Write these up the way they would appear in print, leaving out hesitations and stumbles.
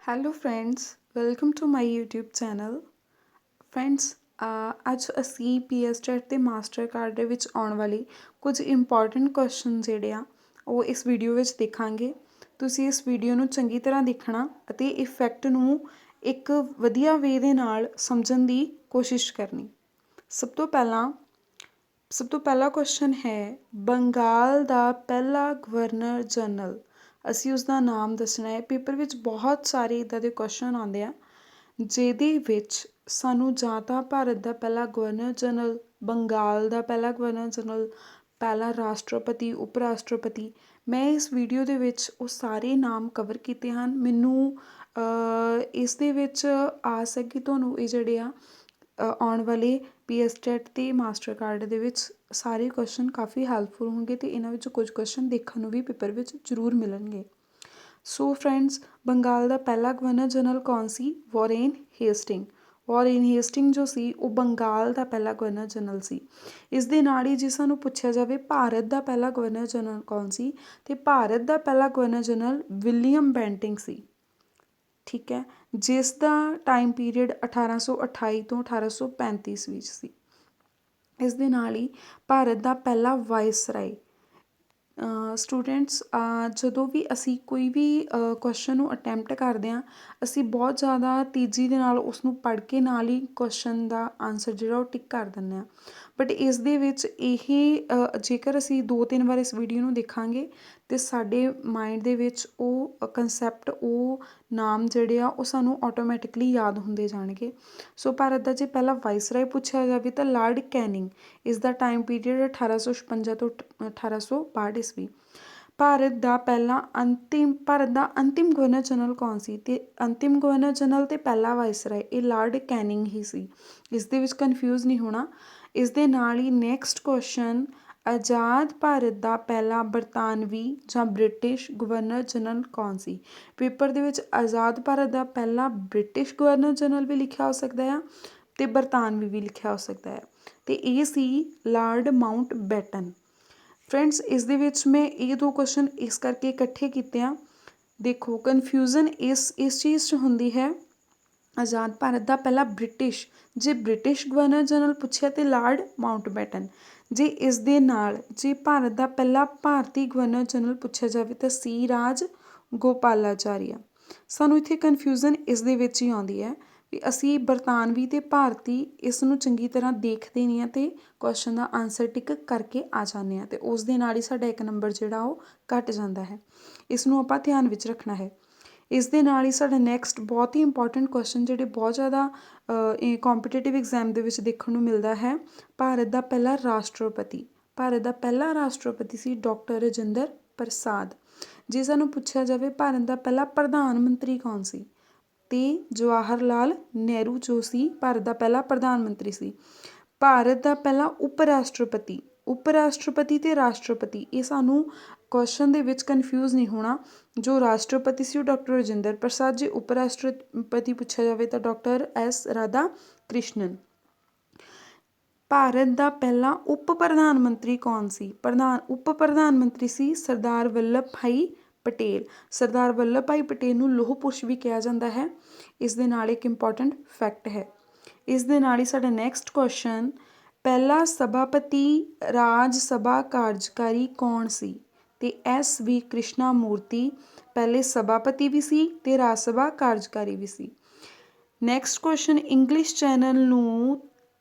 Hello friends, welcome to my YouTube channel. Friends, ਅੱਜ ਅਸੀਂ PSTET ਅਤੇ ਮਾਸਟਰ ਕਾਰਡ ਦੇ ਵਿੱਚ ਆਉਣ ਵਾਲੀ ਕੁਝ ਇੰਪੋਰਟੈਂਟ ਕੁਐਸਚਨ ਜਿਹੜੇ ਆ ਉਹ ਇਸ ਵੀਡੀਓ ਵਿੱਚ ਦੇਖਾਂਗੇ। ਤੁਸੀਂ ਇਸ ਵੀਡੀਓ ਨੂੰ ਚੰਗੀ ਤਰ੍ਹਾਂ ਦੇਖਣਾ ਅਤੇ ਇਫੈਕਟ ਨੂੰ ਇੱਕ ਵਧੀਆ ਵੇ ਦੇ ਨਾਲ ਸਮਝਣ ਦੀ ਕੋਸ਼ਿਸ਼ ਕਰਨੀ। ਸਭ ਤੋਂ ਪਹਿਲਾ ਕੁਐਸਚਨ ਹੈ, ਬੰਗਾਲ ਦਾ ਪਹਿਲਾ ਗਵਰਨਰ ਜਨਰਲ। ਅਸੀਂ ਉਸਦਾ ਨਾਮ ਦੱਸਣਾ ਹੈ। ਪੇਪਰ ਵਿੱਚ ਬਹੁਤ ਸਾਰੇ ਇੱਦਾਂ ਦੇ ਕੁਐਸਚਨ ਆਉਂਦੇ ਆ ਜਿਹਦੇ ਵਿੱਚ ਸਾਨੂੰ ਜਾਂ ਤਾਂ ਭਾਰਤ ਦਾ ਪਹਿਲਾ ਗਵਰਨਰ ਜਨਰਲ, ਬੰਗਾਲ ਦਾ ਪਹਿਲਾ ਗਵਰਨਰ ਜਨਰਲ, ਪਹਿਲਾ ਰਾਸ਼ਟਰਪਤੀ, ਉਪ ਰਾਸ਼ਟਰਪਤੀ, ਮੈਂ ਇਸ ਵੀਡੀਓ ਦੇ ਵਿੱਚ ਉਹ ਸਾਰੇ ਨਾਮ ਕਵਰ ਕੀਤੇ ਹਨ। ਮੈਨੂੰ ਇਸ ਦੇ ਵਿੱਚ ਆਸ ਹੈ ਕਿ ਤੁਹਾਨੂੰ ਇਹ ਜਿਹੜੇ ਆ ਆਉਣ ਵਾਲੇ PSTET ਅਤੇ ਮਾਸਟਰ ਕਾਰਡ ਦੇ ਵਿੱਚ ਸਾਰੇ ਕੁਐਸਚਨ ਕਾਫੀ ਹੈਲਪਫੁਲ ਹੋਣਗੇ ਅਤੇ ਇਹਨਾਂ ਵਿੱਚੋਂ ਕੁਝ ਕੁਐਸਚਨ ਦੇਖਣ ਨੂੰ ਵੀ ਪੇਪਰ ਵਿੱਚ ਜ਼ਰੂਰ ਮਿਲਣਗੇ। ਸੋ ਫਰੈਂਡਸ, ਬੰਗਾਲ ਦਾ ਪਹਿਲਾ ਗਵਰਨਰ ਜਨਰਲ ਕੌਣ ਸੀ? Warren Hasting. ਵਾਰੇਨ ਹੇਸਟਿੰਗ ਜੋ ਸੀ ਉਹ ਬੰਗਾਲ ਦਾ ਪਹਿਲਾ ਗਵਰਨਰ ਜਨਰਲ ਸੀ। ਇਸ ਦੇ ਨਾਲ ਹੀ ਜੇ ਸਾਨੂੰ ਪੁੱਛਿਆ ਜਾਵੇ ਭਾਰਤ ਦਾ ਪਹਿਲਾ ਗਵਰਨਰ ਜਨਰਲ ਕੌਣ ਸੀ, ਅਤੇ ਭਾਰਤ ਦਾ ਪਹਿਲਾ ਗਵਰਨਰ ਜਨਰਲ ਵਿਲੀਅਮ ਬੈਂਟਿੰਗ ਸੀ। ਠੀਕ ਹੈ, ਜਿਸ ਦਾ ਟਾਈਮ ਪੀਰੀਅਡ 1828 ਤੋਂ 1835 ਈਸਵੀ ਵਿੱਚ ਸੀ। ਇਸ ਦੇ ਨਾਲ ਹੀ ਭਾਰਤ ਦਾ ਪਹਿਲਾ ਵਾਇਸਰਾਏ। ਸਟੂਡੈਂਟਸ, ਜਦੋਂ ਵੀ ਅਸੀਂ ਕੋਈ ਵੀ ਕੁਐਸਚਨ ਨੂੰ ਅਟੈਂਪਟ ਕਰਦੇ ਹਾਂ, ਅਸੀਂ ਬਹੁਤ ਜ਼ਿਆਦਾ ਤੇਜ਼ੀ ਦੇ ਨਾਲ ਉਸਨੂੰ ਪੜ੍ਹ ਕੇ ਨਾਲ ਹੀ ਕੁਐਸਚਨ ਦਾ ਆਨਸਰ ਜਿਹੜਾ ਉਹ ਟਿਕ ਕਰ ਦਿੰਦੇ ਹਾਂ। ਬਟ ਇਸ ਦੇ ਵਿੱਚ ਇਹ ਜੇਕਰ ਅਸੀਂ 2-3 ਵਾਰ ਇਸ ਵੀਡੀਓ ਨੂੰ ਦੇਖਾਂਗੇ ਅਤੇ ਸਾਡੇ ਮਾਇੰਡ ਦੇ ਵਿੱਚ ਉਹ ਕੰਸੈਪਟ, ਉਹ ਨਾਮ ਜਿਹੜੇ ਆ ਉਹ ਸਾਨੂੰ ਆਟੋਮੈਟਿਕਲੀ ਯਾਦ ਹੁੰਦੇ ਜਾਣਗੇ। ਸੋ ਭਾਰਤ ਦਾ ਜੇ ਪਹਿਲਾ ਵਾਇਸਰਾਏ ਪੁੱਛਿਆ ਜਾਵੇ ਤਾਂ ਲਾਰਡ ਕੈਨਿੰਗ। ਇਸ ਦਾ ਟਾਈਮ ਪੀਰੀਅਡ 1856 ਤੋਂ 1862 ਈਸਵੀ। ਭਾਰਤ ਦਾ ਅੰਤਿਮ ਗਵਰਨਰ ਜਨਰਲ ਕੌਣ ਸੀ? ਅਤੇ ਅੰਤਿਮ ਗਵਰਨਰ ਜਨਰਲ ਅਤੇ ਪਹਿਲਾ ਵਾਇਸਰਾਏ ਇਹ ਲਾਰਡ ਕੈਨਿੰਗ ਹੀ ਸੀ। ਇਸ ਦੇ ਵਿੱਚ ਕਨਫਿਊਜ਼ ਨਹੀਂ ਹੋਣਾ। ਇਸ ਦੇ ਨਾਲ ਹੀ ਨੈਕਸਟ ਕੁਐਸਚਨ, ਆਜ਼ਾਦ ਭਾਰਤ ਦਾ ਪਹਿਲਾ ਬਰਤਾਨਵੀ ਜਾਂ ਬ੍ਰਿਟਿਸ਼ ਗਵਰਨਰ ਜਨਰਲ ਕੌਣ ਸੀ? ਪੇਪਰ ਦੇ ਵਿੱਚ ਆਜ਼ਾਦ ਭਾਰਤ ਦਾ ਪਹਿਲਾ ਬ੍ਰਿਟਿਸ਼ ਗਵਰਨਰ ਜਨਰਲ ਵੀ ਲਿਖਿਆ ਹੋ ਸਕਦਾ ਆ ਅਤੇ ਬਰਤਾਨਵੀ ਵੀ ਲਿਖਿਆ ਹੋ ਸਕਦਾ ਹੈ, ਅਤੇ ਇਹ ਸੀ ਲਾਰਡ ਮਾਊਂਟ ਬੈਟਨ। ਫਰੈਂਡਸ, ਇਸ ਦੇ ਵਿੱਚ ਮੈਂ ਇਹ ਦੋ ਕੁਐਸਚਨ ਇਸ ਕਰਕੇ ਇਕੱਠੇ ਕੀਤੇ ਆ। ਦੇਖੋ, ਕਨਫਿਊਜ਼ਨ ਇਸ ਚੀਜ਼ 'ਚ ਹੁੰਦੀ ਹੈ, ਆਜ਼ਾਦ ਭਾਰਤ ਦਾ ਪਹਿਲਾ ਬ੍ਰਿਟਿਸ਼, ਜੇ ਬ੍ਰਿਟਿਸ਼ ਗਵਰਨਰ ਜਨਰਲ ਪੁੱਛਿਆ ਤਾਂ ਲਾਰਡ ਮਾਊਂਟ ਬੈਟਨ। ਜੇ ਇਸ ਦੇ ਨਾਲ ਜੇ ਭਾਰਤ ਦਾ ਪਹਿਲਾ ਭਾਰਤੀ ਗਵਰਨਰ ਜਨਰਲ ਪੁੱਛਿਆ ਜਾਵੇ ਤਾਂ ਸੀ ਰਾਜ ਗੋਪਾਲਾਚਾਰੀਆ। ਸਾਨੂੰ ਇੱਥੇ ਕਨਫਿਊਜ਼ਨ ਇਸ ਦੇ ਵਿੱਚ ਹੀ ਆਉਂਦੀ ਹੈ ਵੀ ਅਸੀਂ ਬਰਤਾਨਵੀ ਅਤੇ ਭਾਰਤੀ ਇਸ ਨੂੰ ਚੰਗੀ ਤਰ੍ਹਾਂ ਦੇਖਦੇ ਨਹੀਂ ਹਾਂ ਅਤੇ ਕੁਐਸਚਨ ਦਾ ਆਨਸਰ ਟਿਕ ਕਰਕੇ ਆ ਜਾਂਦੇ ਹਾਂ, ਅਤੇ ਉਸ ਦੇ ਨਾਲ ਹੀ ਸਾਡਾ 1 ਨੰਬਰ ਜਿਹੜਾ ਉਹ ਘੱਟ ਜਾਂਦਾ ਹੈ। ਇਸ ਨੂੰ ਆਪਾਂ ਧਿਆਨ ਵਿੱਚ ਰੱਖਣਾ ਹੈ। ਇਸ ਦੇ ਨਾਲ ਹੀ ਸਾਡਾ ਨੈਕਸਟ ਬਹੁਤ ਹੀ ਇੰਪੋਰਟੈਂਟ ਕੁਐਸਚਨ ਜਿਹੜੇ ਬਹੁਤ ਜ਼ਿਆਦਾ ਕੰਪੀਟੀਟਿਵ ਐਗਜ਼ਾਮ ਦੇ ਵਿੱਚ ਦੇਖਣ ਨੂੰ ਮਿਲਦਾ ਹੈ, ਭਾਰਤ ਦਾ ਪਹਿਲਾ ਰਾਸ਼ਟਰਪਤੀ। ਭਾਰਤ ਦਾ ਪਹਿਲਾ ਰਾਸ਼ਟਰਪਤੀ ਸੀ ਡਾਕਟਰ ਰਾਜਿੰਦਰ ਪ੍ਰਸਾਦ। ਜੇ ਸਾਨੂੰ ਪੁੱਛਿਆ ਜਾਵੇ ਭਾਰਤ ਦਾ ਪਹਿਲਾ ਪ੍ਰਧਾਨ ਮੰਤਰੀ ਕੌਣ ਸੀ, ਅਤੇ ਜਵਾਹਰ ਲਾਲ ਨਹਿਰੂ ਜੋ ਸੀ ਭਾਰਤ ਦਾ ਪਹਿਲਾ ਪ੍ਰਧਾਨ ਮੰਤਰੀ ਸੀ। ਭਾਰਤ ਦਾ ਪਹਿਲਾ ਉਪ ਰਾਸ਼ਟਰਪਤੀ ਅਤੇ ਰਾਸ਼ਟਰਪਤੀ, ਇਹ ਸਾਨੂੰ ਕੁਐਸਚਨ ਦੇ ਵਿੱਚ ਕਨਫਿਊਜ਼ ਨਹੀਂ ਹੋਣਾ। ਜੋ ਰਾਸ਼ਟਰਪਤੀ ਸੀ ਉਹ ਡਾਕਟਰ ਰਾਜਿੰਦਰ ਪ੍ਰਸਾਦ, ਜੇ ਉਪ ਰਾਸ਼ਟਰਪਤੀ ਪੁੱਛਿਆ ਜਾਵੇ ਤਾਂ ਡਾਕਟਰ S ਰਾਧਾ ਕ੍ਰਿਸ਼ਨਨ। ਭਾਰਤ ਦਾ ਪਹਿਲਾ ਉਪ ਪ੍ਰਧਾਨ ਮੰਤਰੀ ਕੌਣ ਸੀ? ਉਪ ਪ੍ਰਧਾਨ ਮੰਤਰੀ ਸੀ ਸਰਦਾਰ ਵੱਲਭ ਭਾਈ ਪਟੇਲ। ਸਰਦਾਰ ਵੱਲਭ ਭਾਈ ਪਟੇਲ ਨੂੰ ਲੋਹ ਪੁਰਸ਼ ਵੀ ਕਿਹਾ ਜਾਂਦਾ ਹੈ। ਇਸ ਦੇ ਨਾਲ ਇੱਕ ਇੰਪੋਰਟੈਂਟ ਫੈਕਟ ਹੈ। ਇਸ ਦੇ ਨਾਲ ਹੀ ਸਾਡਾ ਨੈਕਸਟ ਕੁਐਸਚਨ, ਪਹਿਲਾ ਸਭਾਪਤੀ ਰਾਜ ਸਭਾ ਕਾਰਜਕਾਰੀ ਕੌਣ ਸੀ? ਅਤੇ SV ਕ੍ਰਿਸ਼ਨਾ ਮੂਰਤੀ ਪਹਿਲੇ ਸਭਾਪਤੀ ਵੀ ਸੀ ਅਤੇ ਰਾਜ ਸਭਾ ਕਾਰਜਕਾਰੀ ਵੀ ਸੀ। ਨੈਕਸਟ ਕੁਐਸਚਨ, ਇੰਗਲਿਸ਼ ਚੈਨਲ ਨੂੰ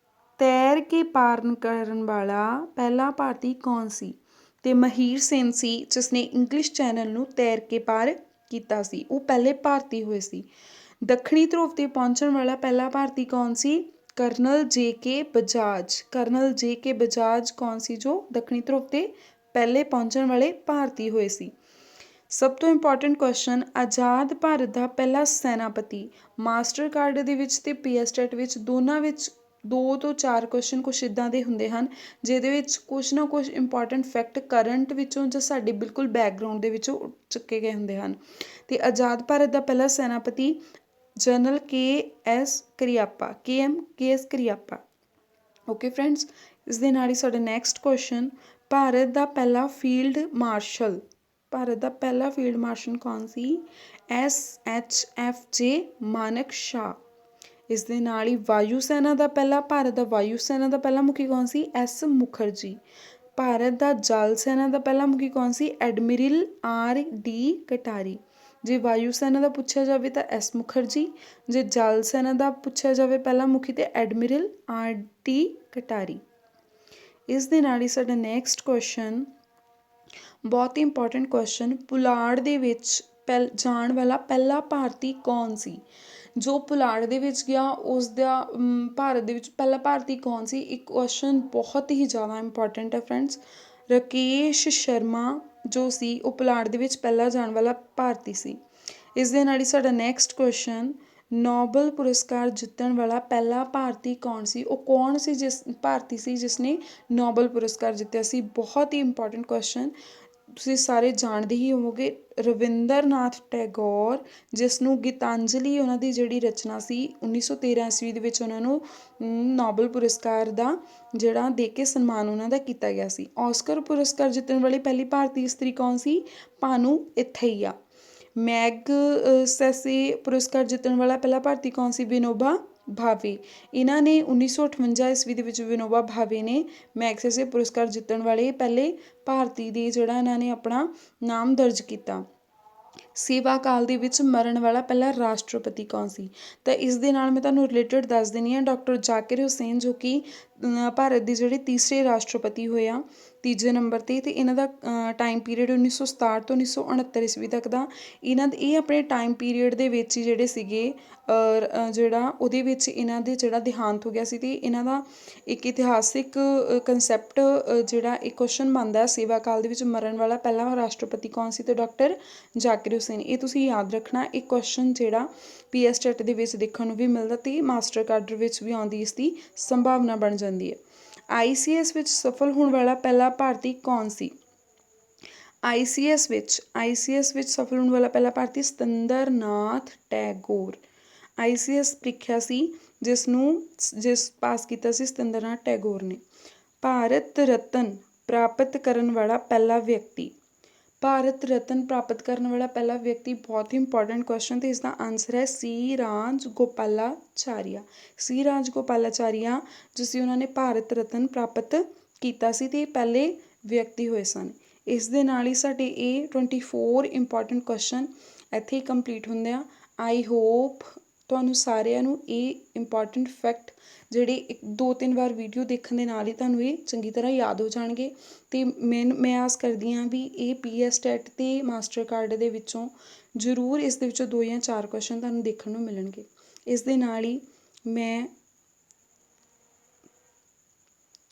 ਤੈਰ ਕੇ ਪਾਰ ਕਰਨ ਵਾਲਾ ਪਹਿਲਾ ਭਾਰਤੀ ਕੌਣ ਸੀ? ਅਤੇ ਮਹੀਰ ਸੇਨ ਸੀ ਜਿਸਨੇ ਇੰਗਲਿਸ਼ ਚੈਨਲ ਨੂੰ ਤੈਰ ਕੇ ਪਾਰ ਕੀਤਾ ਸੀ। ਉਹ ਪਹਿਲੇ ਭਾਰਤੀ ਹੋਏ ਸੀ। ਦੱਖਣੀ ਧਰੁਵ 'ਤੇ ਪਹੁੰਚਣ ਵਾਲਾ ਪਹਿਲਾ ਭਾਰਤੀ ਕੌਣ ਸੀ? Colonel JK Bajaj. Colonel JK Bajaj ਕੌਣ ਸੀ ਜੋ ਦੱਖਣੀ ਧਰੁਵ 'ਤੇ ਪਹਿਲੇ ਪਹੁੰਚਣ ਵਾਲੇ ਭਾਰਤੀ ਹੋਏ ਸੀ। ਸਭ ਤੋਂ ਇੰਪੋਰਟੈਂਟ ਕੁਐਸਚਨ, ਆਜ਼ਾਦ ਭਾਰਤ ਦਾ ਪਹਿਲਾ ਸੈਨਾਪਤੀ। ਮਾਸਟਰ ਕਾਰਡ ਦੇ ਵਿੱਚ ਅਤੇ PSTET ਵਿੱਚ ਦੋਨਾਂ ਵਿੱਚ 2 ਤੋਂ 4 ਕੁਐਸਚਨ ਕੁਛ ਇੱਦਾਂ ਦੇ ਹੁੰਦੇ ਹਨ ਜਿਹਦੇ ਵਿੱਚ ਕੁਛ ਨਾ ਕੁਛ ਇੰਪੋਰਟੈਂਟ ਫੈਕਟ ਕਰੰਟ ਵਿੱਚੋਂ ਜਾਂ ਸਾਡੇ ਬਿਲਕੁਲ ਬੈਕਗਰਾਊਂਡ ਦੇ ਵਿੱਚੋਂ ਚੁੱਕੇ ਗਏ ਹੁੰਦੇ ਹਨ। ਅਤੇ ਆਜ਼ਾਦ ਭਾਰਤ ਦਾ ਪਹਿਲਾ ਸੈਨਾਪਤੀ general KS Cariappa. Okay friends, ਇਸ ਦੇ ਨਾਲ ਹੀ ਸਾਡਾ ਨੈਕਸਟ ਕੁਐਸਚਨ, ਭਾਰਤ ਦਾ ਪਹਿਲਾ ਫੀਲਡ ਮਾਰਸ਼ਲ। ਭਾਰਤ ਦਾ ਪਹਿਲਾ ਫੀਲਡ ਮਾਰਸ਼ਲ ਕੌਣ ਸੀ? SHFJ ਮਾਨਕ ਸ਼ਾਹ। ਇਸ ਦੇ ਨਾਲ ਹੀ ਵਾਯੂ ਸੈਨਾ ਦਾ ਪਹਿਲਾ ਭਾਰਤ ਦਾ ਵਾਯੂ ਸੈਨਾ ਦਾ ਪਹਿਲਾ ਮੁਖੀ ਕੌਣ ਸੀ? S ਮੁਖਰਜੀ। ਭਾਰਤ ਦਾ ਜਲ ਸੈਨਾ ਦਾ ਪਹਿਲਾ ਮੁਖੀ ਕੌਣ ਸੀ? Admiral RD ਕਟਾਰੀ। ਜੇ ਵਾਯੂ ਸੈਨਾ ਦਾ ਪੁੱਛਿਆ ਜਾਵੇ ਤਾਂ S ਮੁਖਰਜੀ, ਜੇ ਜਲ ਸੈਨਾ ਦਾ ਪੁੱਛਿਆ ਜਾਵੇ ਪਹਿਲਾ ਮੁਖੀ ਤੇ ਐਡਮਿਰਲ RD ਕਟਾਰੀ। ਇਸ ਦੇ ਨਾਲ ਹੀ ਸਾਡਾ ਨੈਕਸਟ ਕੁਐਸਚਨ ਬਹੁਤ ਹੀ ਇੰਪੋਰਟੈਂਟ ਕੁਐਸਚਨ, ਪੁਲਾੜ ਦੇ ਵਿੱਚ ਜਾਣ ਵਾਲਾ ਪਹਿਲਾ ਭਾਰਤੀ ਕੌਣ ਸੀ? ਜੋ ਪੁਲਾੜ ਦੇ ਵਿੱਚ ਗਿਆ ਉਸ ਦਾ ਭਾਰਤ ਦੇ ਵਿੱਚ ਪਹਿਲਾ ਭਾਰਤੀ ਕੌਣ ਸੀ? ਇੱਕ ਕੁਐਸਚਨ ਬਹੁਤ ਹੀ ਜ਼ਿਆਦਾ ਇੰਪੋਰਟੈਂਟ ਹੈ ਫਰੈਂਡਸ। ਰਾਕੇਸ਼ ਸ਼ਰਮਾ ਜੋ ਸੀ ਉਹ ਪੁਲਾੜ ਦੇ ਵਿੱਚ ਪਹਿਲਾ ਜਾਣ ਵਾਲਾ ਭਾਰਤੀ ਸੀ। ਇਸ ਦੇ ਨਾਲ ਹੀ ਸਾਡਾ ਨੈਕਸਟ ਕੁਐਸਚਨ, ਨੋਬਲ ਪੁਰਸਕਾਰ ਜਿੱਤਣ ਵਾਲਾ ਪਹਿਲਾ ਭਾਰਤੀ ਕੌਣ ਸੀ? ਉਹ ਕੌਣ ਸੀ ਭਾਰਤੀ ਸੀ ਜਿਸ ਨੇ ਨੋਬਲ ਪੁਰਸਕਾਰ ਜਿੱਤਿਆ ਸੀ? ਬਹੁਤ ਹੀ ਇੰਪੋਰਟੈਂਟ ਕੁਐਸਚਨ, ਤੁਸੀਂ ਸਾਰੇ ਜਾਣਦੇ ਹੀ ਹੋਵੋਗੇ। ਰਵਿੰਦਰ ਨਾਥ ਟੈਗੋਰ, ਜਿਸ ਨੂੰ ਗੀਤਾਂਜਲੀ ਉਹਨਾਂ ਦੀ ਜਿਹੜੀ ਰਚਨਾ ਸੀ 1913 ਈਸਵੀ ਦੇ ਵਿੱਚ ਉਹਨਾਂ ਨੂੰ ਨੋਬਲ ਪੁਰਸਕਾਰ ਦਾ ਜਿਹੜਾ ਦੇ ਕੇ ਸਨਮਾਨ ਉਹਨਾਂ ਦਾ ਕੀਤਾ ਗਿਆ ਸੀ। ਔਸਕਰ ਪੁਰਸਕਾਰ ਜਿੱਤਣ ਵਾਲੀ ਪਹਿਲੀ ਭਾਰਤੀ ਇਸਤਰੀ ਕੌਣ ਸੀ? ਭਾਨੂ ਏਥਈਆ। ਮੈਗਸੈਸੇ ਪੁਰਸਕਾਰ ਜਿੱਤਣ ਵਾਲਾ ਪਹਿਲਾ ਭਾਰਤੀ ਕੌਣ ਸੀ? ਵਿਨੋਬਾ ਭਾਵੇ। ਇਹਨਾਂ ਨੇ 1958 ਈਸਵੀ ਦੇ ਵਿੱਚ ਵਿਨੋਬਾ ਭਾਵੇ ਨੇ ਮੈਗਸੈਸੇ ਪੁਰਸਕਾਰ ਜਿੱਤਣ ਵਾਲੇ ਪਹਿਲੇ ਭਾਰਤੀ ਦੇ ਜਿਹੜਾ ਇਹਨਾਂ ਨੇ ਆਪਣਾ ਨਾਮ ਦਰਜ ਕੀਤਾ। ਸੇਵਾ ਕਾਲ ਦੇ ਵਿੱਚ ਮਰਨ ਵਾਲਾ ਪਹਿਲਾ ਰਾਸ਼ਟਰਪਤੀ ਕੌਣ ਸੀ? ਤਾਂ ਇਸ ਦੇ ਨਾਲ ਮੈਂ ਤੁਹਾਨੂੰ ਰਿਲੇਟਡ ਦੱਸ ਦਿੰਦੀ ਹਾਂ, ਡਾਕਟਰ ਜ਼ਾਕਿਰ ਹੁਸੈਨ ਜੋ ਕਿ ਭਾਰਤ ਦੇ ਜਿਹੜੇ ਤੀਸਰੇ ਰਾਸ਼ਟਰਪਤੀ ਹੋਏ ਆ ਤੀਜੇ ਨੰਬਰ 'ਤੇ, ਅਤੇ ਇਹਨਾਂ ਦਾ ਟਾਈਮ ਪੀਰੀਅਡ 1967 ਤੋਂ 1969 ਈਸਵੀ ਤੱਕ ਦਾ। ਇਹ ਆਪਣੇ ਟਾਈਮ ਪੀਰੀਅਡ ਦੇ ਵਿੱਚ ਹੀ ਜਿਹੜੇ ਸੀਗੇ ਜਿਹੜਾ ਉਹਦੇ ਵਿੱਚ ਇਹਨਾਂ ਦੇ ਜਿਹੜਾ ਦੇਹਾਂਤ ਹੋ ਗਿਆ ਸੀ। ਅਤੇ ਇਹਨਾਂ ਦਾ ਇੱਕ ਇਤਿਹਾਸਿਕ ਕੰਸੈਪਟ ਜਿਹੜਾ ਇੱਕ ਕੁਐਸਚਨ ਬਣਦਾ ਸੇਵਾ ਕਾਲ ਦੇ ਵਿੱਚ ਮਰਨ ਵਾਲਾ ਪਹਿਲਾ ਰਾਸ਼ਟਰਪਤੀ ਕੌਣ ਸੀ? ਅਤੇ ਡਾਕਟਰ ਜ਼ਾਕਿਰ ਹੁਸੈਨ। ਇਹ ਤੁਸੀਂ ਯਾਦ ਰੱਖਣਾ, ਇਹ ਕੁਐਸਚਨ ਜਿਹੜਾ PS ਟੈਟ ਦੇ ਵਿੱਚ ਦੇਖਣ ਨੂੰ ਵੀ ਮਿਲਦਾ ਅਤੇ ਮਾਸਟਰ ਕਾਡਰ ਵਿੱਚ ਵੀ ਆਉਣ ਦੀ ਇਸ ਦੀ ਸੰਭਾਵਨਾ ਬਣ ਜਾਂਦੀ ਹੈ। ICS ਵਿੱਚ ਸਫਲ ਹੋਣ ਵਾਲਾ ਪਹਿਲਾ ਭਾਰਤੀ ਕੌਣ ਸੀ? ICS ਵਿੱਚ ਸਫਲ ਹੋਣ ਵਾਲਾ ਪਹਿਲਾ ਭਾਰਤੀ ਸਤਿੰਦਰ ਨਾਥ ਟੈਗੋਰ। ICS ਪ੍ਰੀਖਿਆ ਸੀ ਜਿਸ ਪਾਸ ਕੀਤਾ ਸੀ ਸਤਿੰਦਰ ਨਾਥ ਟੈਗੋਰ ਨੇ। ਭਾਰਤ ਰਤਨ ਪ੍ਰਾਪਤ ਕਰਨ ਵਾਲਾ ਪਹਿਲਾ ਵਿਅਕਤੀ। ਭਾਰਤ ਰਤਨ ਪ੍ਰਾਪਤ ਕਰਨ ਵਾਲਾ ਪਹਿਲਾ ਵਿਅਕਤੀ ਬਹੁਤ ਹੀ ਇੰਪੋਰਟੈਂਟ ਕੁਐਸਚਨ, ਅਤੇ ਇਸ ਦਾ ਆਨਸਰ ਹੈ ਸੀ ਰਾਜ ਗੋਪਾਲਾਚਾਰੀਆ। ਸੀ ਰਾਜ ਗੋਪਾਲਾਚਾਰੀਆ ਜੋ ਸੀ ਉਹਨਾਂ ਨੇ ਭਾਰਤ ਰਤਨ ਪ੍ਰਾਪਤ ਕੀਤਾ ਸੀ ਅਤੇ ਇਹ ਪਹਿਲੇ ਵਿਅਕਤੀ ਹੋਏ ਸਨ। ਇਸ ਦੇ ਨਾਲ ਹੀ ਸਾਡੇ ਇਹ 24 ਇੰਪੋਰਟੈਂਟ ਕੁਐਸਚਨ ਇੱਥੇ ਹੀ ਕੰਪਲੀਟ ਹੁੰਦੇ ਆ। ਆਈ ਹੋਪ ਤੁਹਾਨੂੰ ਸਾਰਿਆਂ ਨੂੰ ਇਹ ਇੰਪੋਰਟੈਂਟ ਫੈਕਟ ਜਿਹੜੇ 2-3 ਵਾਰ ਵੀਡੀਓ ਦੇਖਣ ਦੇ ਨਾਲ ਹੀ ਤੁਹਾਨੂੰ ਇਹ ਚੰਗੀ ਤਰ੍ਹਾਂ ਯਾਦ ਹੋ ਜਾਣਗੇ। ਅਤੇ ਮੈਂ ਆਸ ਕਰਦੀ ਹਾਂ ਵੀ ਇਹ PS ਟੈਟ ਅਤੇ ਮਾਸਟਰ ਕਾਰਡ ਦੇ ਵਿੱਚੋਂ ਜ਼ਰੂਰ ਇਸ ਦੇ ਵਿੱਚੋਂ 2 ਜਾਂ 4 ਕੁਐਸਚਨ ਤੁਹਾਨੂੰ ਦੇਖਣ ਨੂੰ ਮਿਲਣਗੇ। ਇਸ ਦੇ ਨਾਲ ਹੀ ਮੈਂ